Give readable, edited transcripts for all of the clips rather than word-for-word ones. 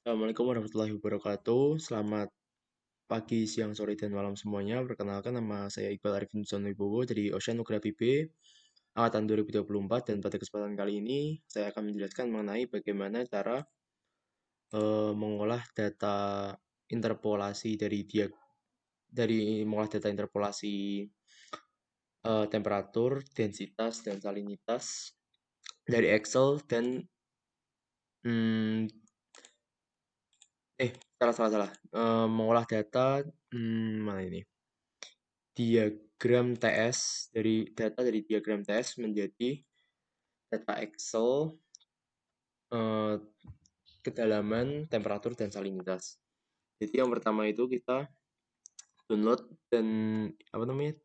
Assalamualaikum warahmatullahi wabarakatuh. Selamat pagi, siang, sore, dan malam semuanya. Perkenalkan nama saya Iqbal Arifin Wibowo dari Oceanografi B angkatan 2024 dan pada kesempatan kali ini saya akan menjelaskan mengenai bagaimana cara mengolah data interpolasi dari mengolah data interpolasi temperatur, densitas, dan salinitas dari Excel dan hmm, salah salah salah. Mengolah data mana ini? Diagram TS dari data dari diagram TS menjadi data Excel eh, kedalaman, temperatur dan salinitas. Jadi yang pertama itu kita download dan apa namanya?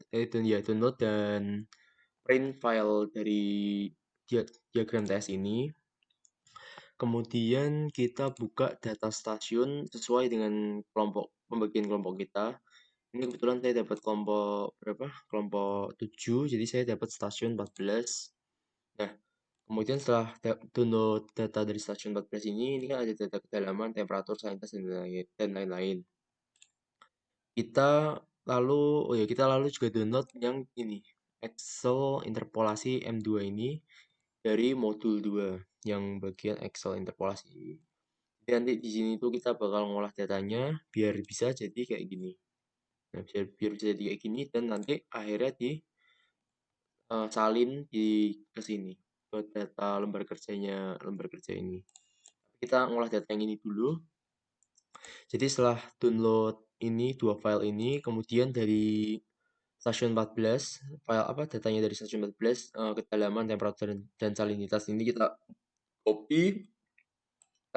Download dan print file dari diagram TS ini. Kemudian kita buka data stasiun sesuai dengan pembagian kelompok kita. Ini kebetulan saya dapat kelompok berapa? Kelompok 7, jadi saya dapat stasiun 14. Nah, kemudian setelah download data dari stasiun 14 ini kan ada data kedalaman, temperatur, salinitas, dan lain-lain. Kita kita lalu juga download yang ini, Excel interpolasi M2 ini dari modul 2 yang bagian Excel interpolasi. Jadi nanti di sini tuh kita bakal ngolah datanya biar bisa jadi kayak gini. Nah, biar bisa jadi kayak gini dan nanti akhirnya salin di ke sini ke data lembar kerja ini. Kita ngolah data yang ini dulu. Jadi setelah download ini dua file ini, kemudian dari stasiun 14, file apa datanya dari stasiun 14, kedalaman, temperatur dan salinitas ini kita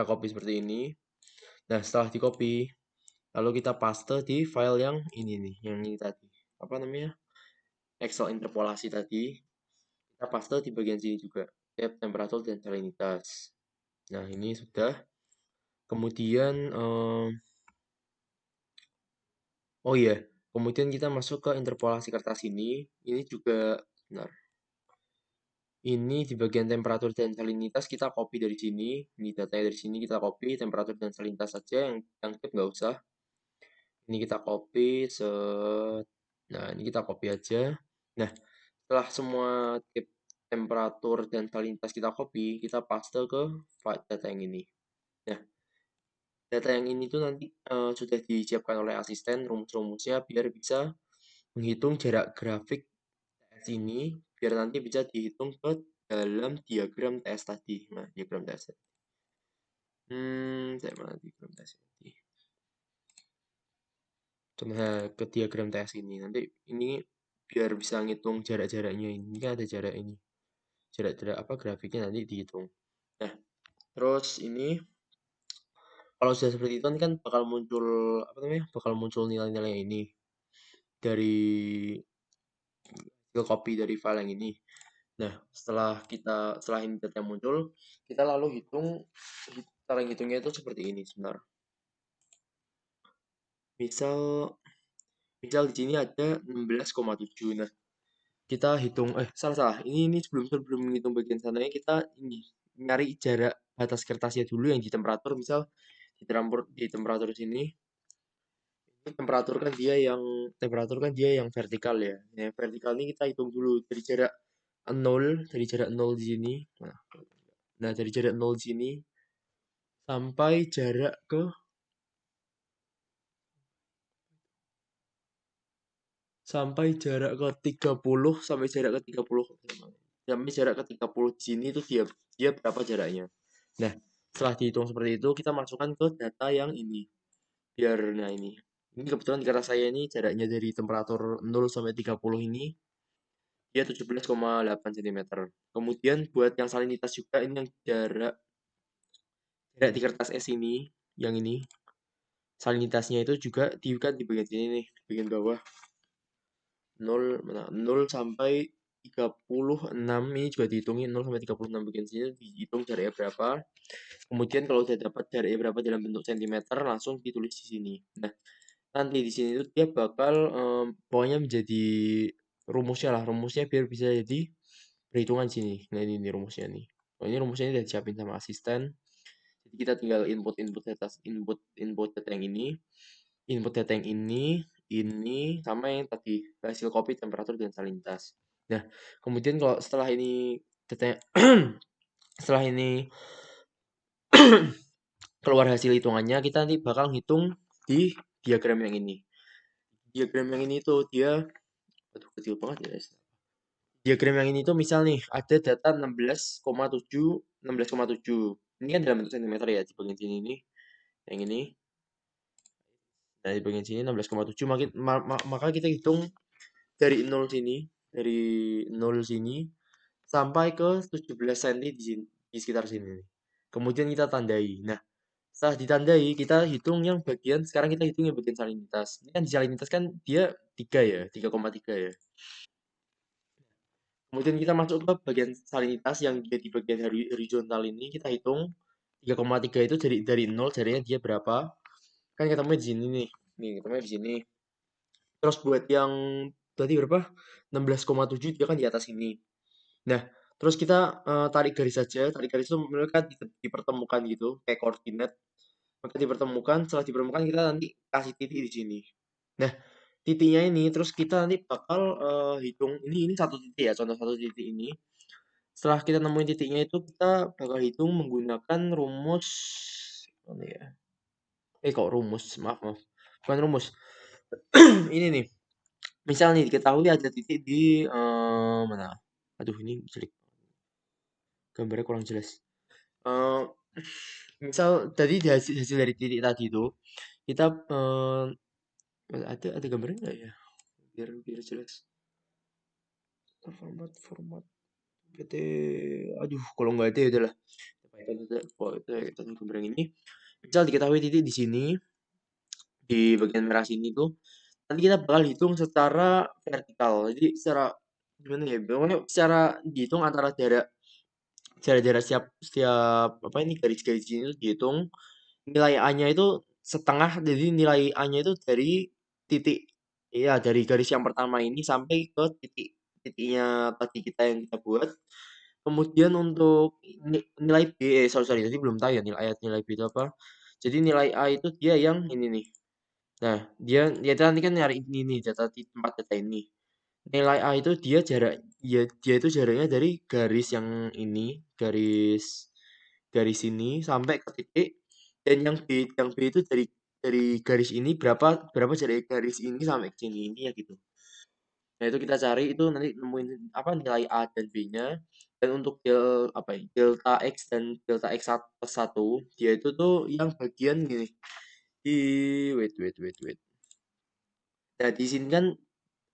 copy seperti ini. Nah, setelah di copy, lalu kita paste di file yang ini nih, yang ini tadi. Apa namanya? Excel interpolasi tadi. Kita paste di bagian sini juga, temperatur dan salinitas. Nah, ini sudah. Kemudian, oh iya, kemudian kita masuk ke interpolasi kertas ini. Ini juga, benar. Ini di bagian temperatur dan salinitas kita copy dari sini. Ini datanya dari sini kita copy, temperatur dan salinitas saja, yang tip nggak usah. Ini kita copy, nah ini kita copy aja. Nah, setelah semua tip temperatur dan salinitas kita copy, kita paste ke file data yang ini. Nah, data yang ini tuh nanti sudah disiapkan oleh asisten rumus-rumusnya biar bisa menghitung jarak grafik TS ini biar nanti bisa dihitung ke dalam diagram TS tadi. Nah, diagram TS tadi. Saya mana diagram TS tadi? Contohnya ke diagram TS ini. Nanti ini biar bisa ngitung jarak-jaraknya ini. Ini kan ada jarak ini. Jarak-jarak apa grafiknya nanti dihitung. Nah, terus ini kalau sudah seperti itu kan bakal muncul apa namanya? Bakal muncul nilai-nilai ini dari hasil copy dari file yang ini. Nah, setelah ini data muncul, kita lalu cara hitungnya itu seperti ini sebentar. Misal misal di sini ada 16,7. Nah, kita hitung salah salah. Ini sebelum sebelum menghitung bagian sananya kita ini nyari jarak batas kertasnya dulu yang di temperatur. Misal di temperatur sini temperatur kan dia yang vertikal ya. Yang vertikal ini kita hitung dulu dari jarak nol di sini. Nah, dari jarak nol di sini sampai jarak ke sampai jarak ke 30 sampai jarak ke 30 di sini itu dia dia berapa jaraknya. Nah, setelah dihitung seperti itu kita masukkan ke data yang ini. Nah ini kebetulan di kertas saya ini jaraknya dari temperatur 0 sampai 30 ini dia 17,8 cm. Kemudian buat yang salinitas juga ini yang jarak di kertas S ini, yang ini salinitasnya itu juga di bagian sini nih, di bagian bawah 0 sampai 36 ini juga dihitungin 0 sampai 36 bagian sini dihitung jaraknya berapa. Kemudian kalau udah dapat jaraknya berapa dalam bentuk cm langsung ditulis di sini. Nah, nanti di sini tuh dia bakal pokoknya menjadi rumusnya biar bisa jadi perhitungan sini. Nah, ini rumusnya nih. Oh, ini rumusnya udah disiapin sama asisten. Jadi kita tinggal input data yang ini sama yang tadi hasil kopi temperatur dan salinitas. Nah, kemudian kalau setelah ini data setelah ini keluar hasil hitungannya, kita nanti bakal hitung di diagram yang ini. Diagram yang ini tuh dia, aduh kecil banget ya guys. Diagram yang ini tuh misal nih ada data 16,7, 16,7. Ini kan dalam bentuk sentimeter ya di bagian sini nih. Yang ini, nah di bagian sini 16,7 maka kita hitung dari 0 sini, dari 0 sini sampai ke 17 cm di sini, di sekitar sini nih. Kemudian kita tandai. Nah, setelah ditandai, kita hitung yang bagian, sekarang kita hitung yang bagian salinitas. Ini kan di salinitas kan dia 3 ya, 3,3 ya. Kemudian kita masuk ke bagian salinitas yang dia di bagian horizontal ini, kita hitung 3,3 itu dari 0 jadinya dia berapa. Kan ketemunya di sini nih. Nih, ketemunya di sini. Terus buat yang tadi berapa? 16,7 dia kan di atas ini. Nah, terus kita tarik garis saja. Tarik garis itu mereka dipertemukan gitu, kayak koordinat. Maka dipertemukan, setelah dipertemukan kita nanti kasih titik di sini. Nah, titiknya ini terus kita nanti bakal hitung ini satu titik ya, contoh satu titik ini. Setelah kita nemuin titiknya itu kita bakal hitung menggunakan rumus mana ya? Kok rumus? Maaf, maaf. Bukan rumus. Ini nih. Misal nih diketahui ada titik di mana? Aduh, ini jelek. Gambarnya kurang jelas. Eh misal tadi hasil dari titik tadi itu kita ada gambarnya nggak ya? Biar jelas. Format PT. Aduh, kalau nggak ada ya udahlah. Kalau itu kita gambar yang ini. Misal diketahui titik di sini di bagian merah sini tuh nanti kita bakal hitung secara vertikal. Jadi secara gimana ya? Pokoknya secara dihitung antara jarak setiap setiap apa ini garis-garis ini tuh dihitung nilai A-nya itu setengah, jadi nilai A-nya itu dari titik ya dari garis yang pertama ini sampai ke titiknya tadi kita yang kita buat. Kemudian untuk nilai B, sorry, tadi belum tahu ya nilai B itu apa. Jadi nilai A itu dia yang ini nih. Nah, dia nanti kan nyari ini nih data di tempat data ini. Nilai A itu dia itu jaraknya dari garis ini, garis garis ini sampai ke titik, dan yang B itu dari garis ini berapa berapa jarak garis ini sampai ke sini ini ya gitu. Nah, itu kita cari itu nanti nemuin apa nilai A dan B-nya. Dan untuk apa ya, delta X dan delta X plus 1 dia itu tuh yang bagian gini. Di wait wait wait wait. Nah, di sini kan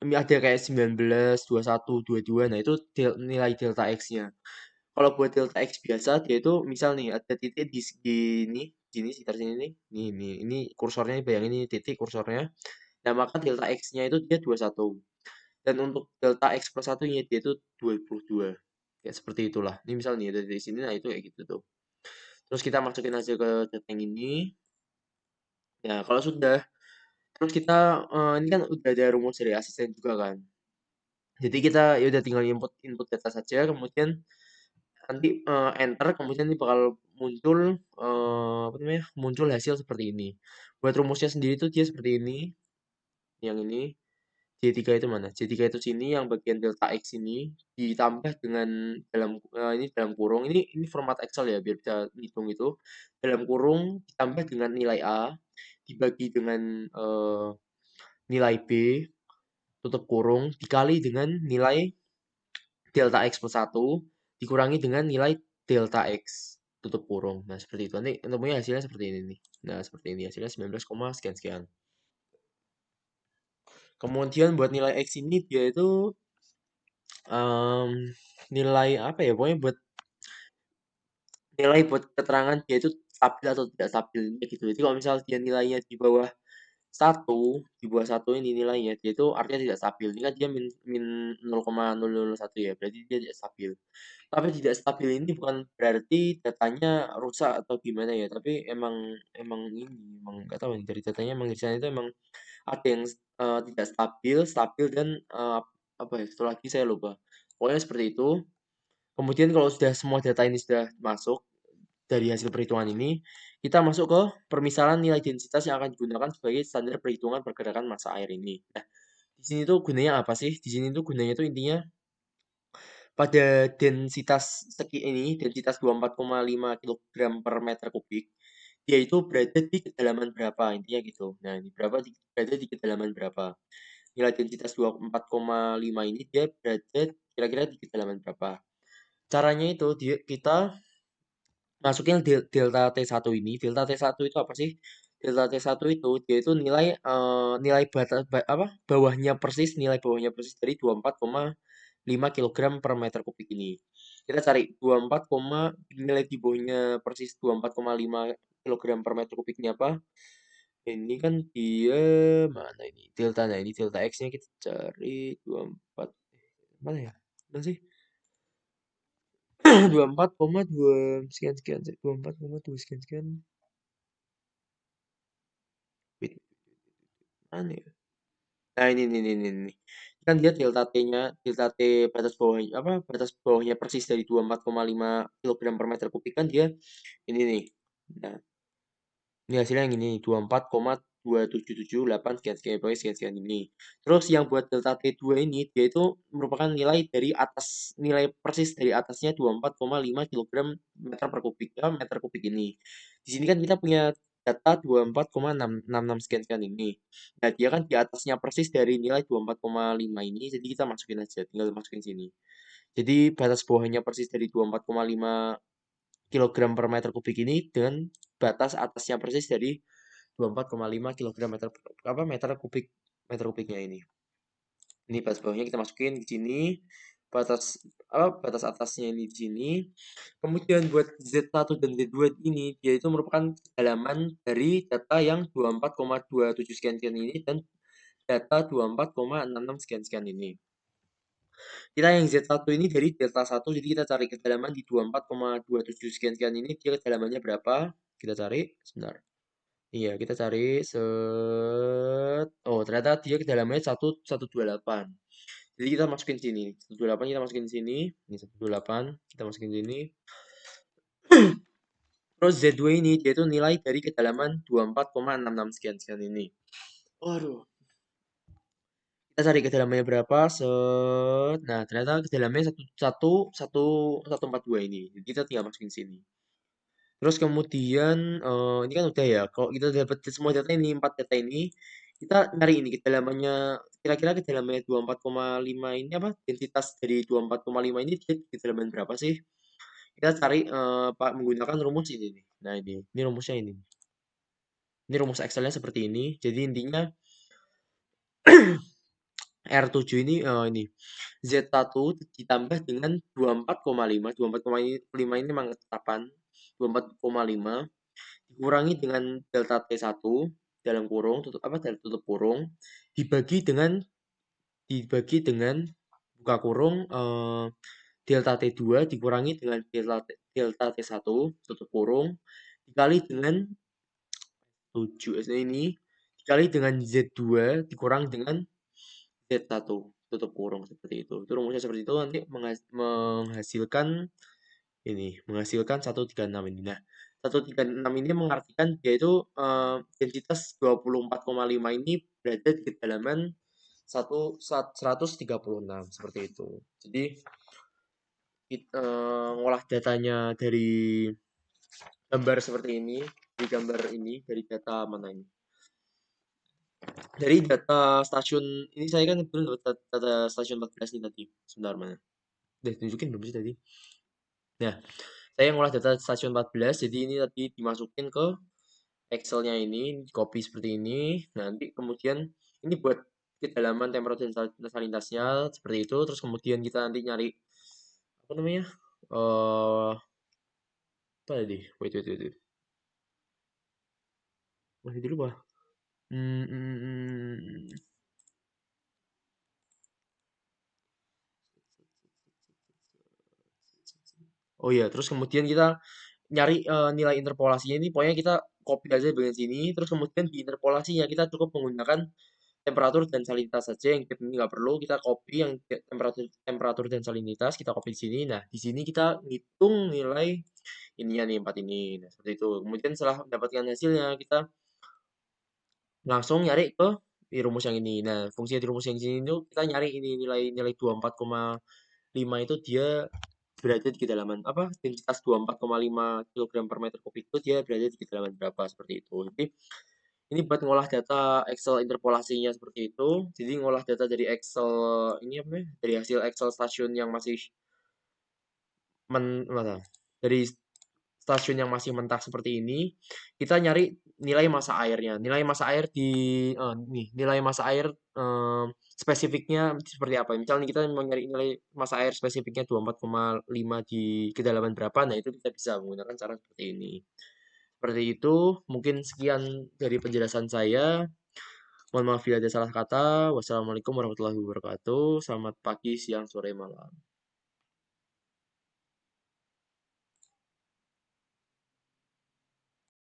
ada kayak 19, 21, 22. Nah, itu nilai delta X-nya. Kalau buat delta X biasa, dia itu misal nih ada titik di sini sekitar sini nih. Ini kursornya bayangin ini titik kursornya. Nah, maka delta X-nya itu dia 21. Dan untuk delta X plus 1-nya dia itu 22. Kayak seperti itulah. Ini misal nih dari sini, nah itu kayak gitu tuh. Terus kita masukin aja ke data yang ini. Ya, kalau sudah, terus kita ini kan udah ada rumus dari asisten juga kan. Jadi kita ya udah tinggal input input data saja, kemudian nanti enter, kemudian ini bakal muncul apa namanya? Muncul hasil seperti ini. Buat rumusnya sendiri tuh dia seperti ini. Yang ini J3 itu mana? J3 itu sini yang bagian delta X ini ditambah dengan ini dalam kurung. Ini format Excel ya biar bisa hitung itu. Dalam kurung ditambah dengan nilai A dibagi dengan nilai B tutup kurung dikali dengan nilai delta X plus 1 dikurangi dengan nilai delta X tutup kurung. Nah, seperti itu. Nanti ketemunya hasilnya seperti ini nih. Nah, seperti ini hasilnya 19, sekian sekian. Kemudian buat nilai X ini dia itu em, nilai apa ya? Pokoknya buat keterangan dia itu stabil atau tidak stabil gitu. Jadi kalau misal dia nilainya di bawah satu ini nilainya dia itu artinya tidak stabil. Ini kan dia min min 0,001 ya, berarti dia tidak stabil. Tapi tidak stabil ini bukan berarti datanya rusak atau gimana ya, tapi emang emang ini emang nggak tahu nih dari datanya emang di sana itu emang ada yang tidak stabil, stabil dan apa ya? Satu lagi saya lupa. Pokoknya seperti itu. Kemudian kalau sudah semua data ini sudah masuk, dari hasil perhitungan ini, kita masuk ke permisalan nilai densitas yang akan digunakan sebagai standar perhitungan pergerakan massa air ini. Nah, di sini tuh gunanya apa sih? Di sini tuh gunanya tuh intinya pada densitas densitas 24,5 kilogram per meter kubik, dia itu berada di kedalaman berapa, intinya gitu. Nah, ini berada di kedalaman berapa. Nilai densitas 24,5 ini dia berada kira-kira di kedalaman berapa. Caranya itu kita masukin delta T1 ini. Delta T1 itu apa sih? Delta T1 itu dia itu nilai bawahnya persis, nilai bawahnya persis dari 24,5 kilogram per meter kubik ini. Kita cari nilai di bawahnya persis 24,5 kilogram per meter kubik ini apa? Ini kan dia mana ini? Delta, nah ini delta X-nya kita cari 24, mana ya? Mana sih? 24,2 sekian sekian, 24,2 sekian sekian. Wait, mana ya? Nah, ini. Kan dia delta T batas bawahnya batas bawahnya persis dari 24,5 kilogram per meter kubik kan dia ini nih. Nah, ini hasilnya yang ini 24,2778 sekian sekian pokoknya sekian sekian ini. Terus yang buat delta T2 ini dia itu merupakan nilai dari atas, nilai persis dari atasnya 24,5 kilogram meter kubik ini. Di sini kan kita punya data 24,666 sekian sekian ini. Nah, dia kan di atasnya persis dari nilai 24,5 ini, jadi kita masukin aja, tinggal masukin sini. Jadi batas bawahnya persis dari 24,5 kilogram per meter kubik ini dengan batas atasnya persis dari 24,5 kilogram meter kubiknya ini. Ini batas bawahnya kita masukin di sini. Batas atasnya ini di sini. Kemudian buat Z1 dan Z2 ini dia itu merupakan kedalaman dari data yang 24,27 sekian sekian ini dan data 24,66 sekian sekian ini. Kita yang Z1 ini dari delta 1, jadi kita cari kedalaman di 24,27 sekian sekian ini, dia kedalamannya berapa? Kita cari, sebentar. Iya, kita cari oh, ternyata dia kedalamannya 1,128. Jadi kita masukin sini. 128 kita masukin sini. Ini 128 kita masukin sini. Terus Z2 ini dia itu nilai dari kedalaman 24,66 sekian sekian ini. Waduh. Kita cari kedalamannya berapa? Nah, ternyata kedalamannya 1,1,1,142 ini. Jadi kita tinggal masukin sini. Terus kemudian ini kan udah ya. Kalau kita dapat semua data ini, 4 data ini, kita nyari ini kedalamannya, kira-kira kedalamannya 24,5 ini apa? Densitas dari 24,5 ini dia kedalaman berapa sih? Kita cari Pak menggunakan rumus ini nih. Nah, ini rumusnya ini. Ini rumus Excelnya seperti ini. Jadi intinya R7 ini Z1 ditambah dengan 24,5. 24,5 ini memang ketetapan. 24,5 dikurangi dengan delta T1 dalam kurung tutup kurung dibagi dengan buka kurung delta T2 dikurangi dengan delta T1 tutup kurung dikali dengan 7 ini dikali dengan Z2 dikurang dengan Z1 tutup kurung seperti itu. Itu rumusnya seperti itu nanti menghasilkan 136 ini. Nah, 136 ini mengartikan dia itu densitas 24,5 ini berada di kedalaman 136 seperti itu. Jadi kita ngolah datanya dari gambar seperti ini, dari data mana ini? Dari data stasiun ini saya kan belum dapat data stasiun 14 ini tadi. Sebentar mana? Udah tunjukin belum sih tadi? Nah, saya ngolah data stasiun 14, jadi ini tadi dimasukin ke Excel-nya ini, di copy seperti ini. Nanti kemudian ini buat kedalaman temperatur dan salintasnya seperti itu. Terus kemudian kita nanti nyari apa namanya? Apa tadi? Wait. Masih dulu lupa. Hmm, hmm, hmm. Oh iya, terus kemudian kita nyari nilai interpolasinya ini, pokoknya kita copy aja bagian sini, terus kemudian di interpolasinya kita cukup menggunakan temperatur dan salinitas saja, yang gap ini nggak perlu, kita copy yang temperatur temperatur dan salinitas, kita copy di sini. Nah, di sini kita ngitung nilai ininya nih, 4 ini. Nah, seperti itu. Kemudian setelah mendapatkan hasilnya, kita langsung nyari ke di rumus yang ini. Nah, fungsi di rumus yang sini itu kita nyari ini nilai 24,5 itu dia berada di kedalaman apa? Densitas 24,5 kg per meter kubik itu dia berada di kedalaman berapa seperti itu. Jadi ini buat ngolah data Excel interpolasinya seperti itu. Jadi ngolah data dari Excel ini apa ya? Dari hasil Excel stasiun yang masih mana? Dari stasiun yang masih mentah seperti ini, kita nyari nilai massa airnya. Nilai massa air di nih, nilai massa air spesifiknya seperti apa? Misalnya kita mau nyari nilai massa air spesifiknya 24,5 di kedalaman berapa, nah itu kita bisa menggunakan cara seperti ini. Seperti itu, mungkin sekian dari penjelasan saya. Mohon maaf bila ada salah kata. Wassalamualaikum warahmatullahi wabarakatuh. Selamat pagi, siang, sore, malam.